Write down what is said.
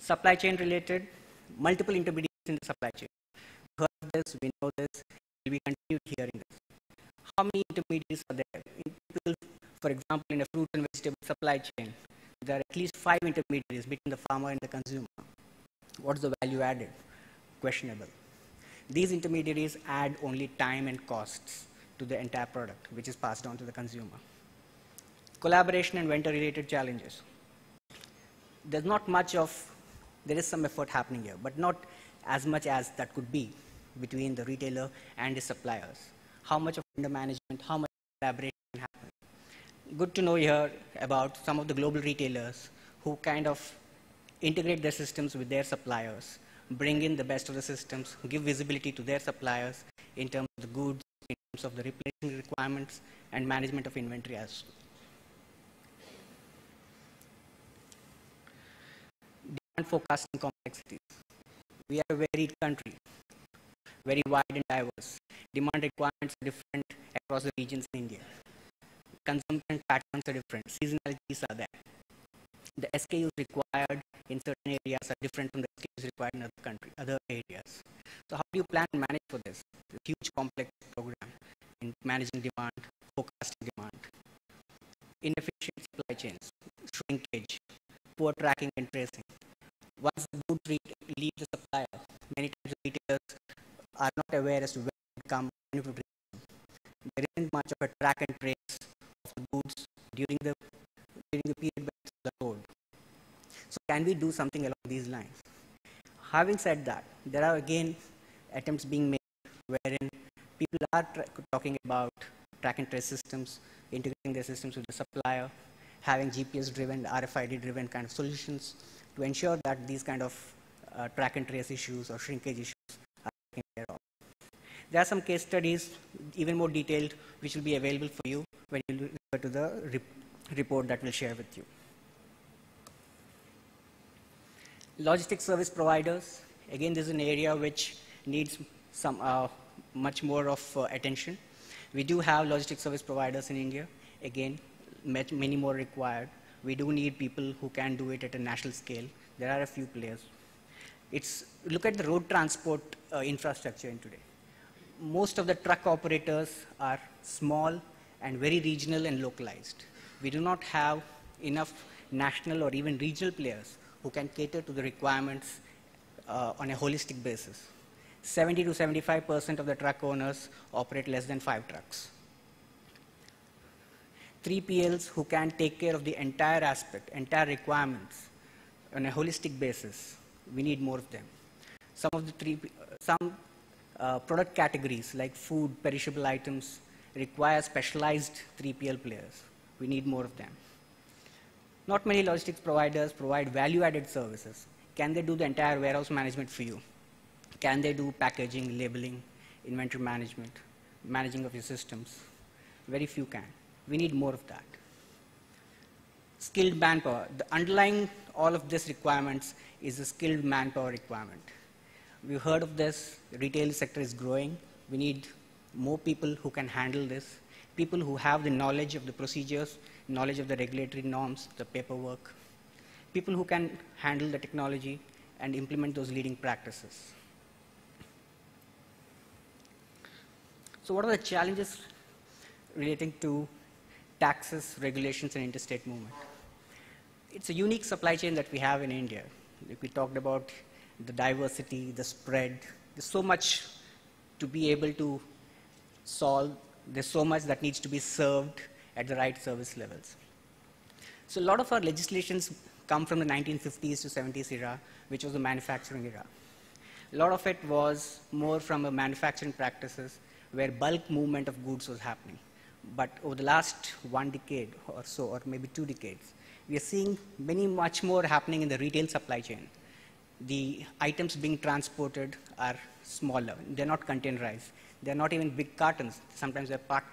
Supply chain related, multiple intermediaries in the supply chain. We heard of this, we know this, we continue hearing this. How many intermediaries are there? For example, in a fruit and vegetable supply chain, there are at least 5 intermediaries between the farmer and the consumer. What's the value added? Questionable. These intermediaries add only time and costs to the entire product, which is passed on to the consumer. Collaboration and vendor-related challenges. There is some effort happening here, but not as much as that could be between the retailer and the suppliers. How much of vendor management, how much collaboration can happen? Good to know here about some of the global retailers who kind of integrate their systems with their suppliers, bring in the best of the systems, give visibility to their suppliers in terms of the goods, in terms of the replenishment requirements, and management of inventory as well. Demand forecasting complexities. We are a varied country, very wide and diverse. Demand requirements are different across the regions in India. Consumption patterns are different. Seasonalities are there. The SKUs required in certain areas are different from the SKUs required in other areas. So how do you plan and manage for this? It's a huge complex program in managing demand, forecasting demand. Inefficient supply chains, shrinkage, poor tracking and tracing. Once the goods leave the supplier, many times the retailers are not aware as to where it come and to reach them. There isn't much of a track and trace of the goods during the period when it's on the road. So can we do something along these lines? Having said that, there are again attempts being made wherein people are talking about track and trace systems, integrating their systems with the supplier, having GPS-driven, RFID-driven kind of solutions to ensure that these kind of track and trace issues or shrinkage issues are taken care of. There are some case studies, even more detailed, which will be available for you when you refer to the report that we'll share with you. Logistics service providers, again, this is an area which needs some much more of attention. We do have logistics service providers in India. Again, many more required. We do need people who can do it at a national scale. There are a few players. Look at the road transport infrastructure in today. Most of the truck operators are small and very regional and localized. We do not have enough national or even regional players who can cater to the requirements on a holistic basis. 70 to 75% of the truck owners operate less than 5 trucks. 3PLs who can take care of the entire aspect, entire requirements on a holistic basis. We need more of them. Some product categories like food, perishable items require specialized 3PL players. We need more of them. Not many logistics providers provide value-added services. Can they do the entire warehouse management for you? Can they do packaging, labeling, inventory management, managing of your systems? Very few can. We need more of that. Skilled manpower. The underlying all of these requirements is a skilled manpower requirement. We've heard of this. The retail sector is growing. We need more people who can handle this, people who have the knowledge of the procedures, knowledge of the regulatory norms, the paperwork, people who can handle the technology and implement those leading practices. So what are the challenges relating to taxes, regulations, and interstate movement? It's a unique supply chain that we have in India. Like we talked about the diversity, the spread. There's so much to be able to solve. There's so much that needs to be served at the right service levels. So a lot of our legislations come from the 1950s to 70s era, which was the manufacturing era. A lot of it was more from a manufacturing practices where bulk movement of goods was happening. But over the last 1 decade or so, or maybe 2 decades, we are seeing much more happening in the retail supply chain. The items being transported are smaller. They're not containerized. They're not even big cartons. Sometimes they're part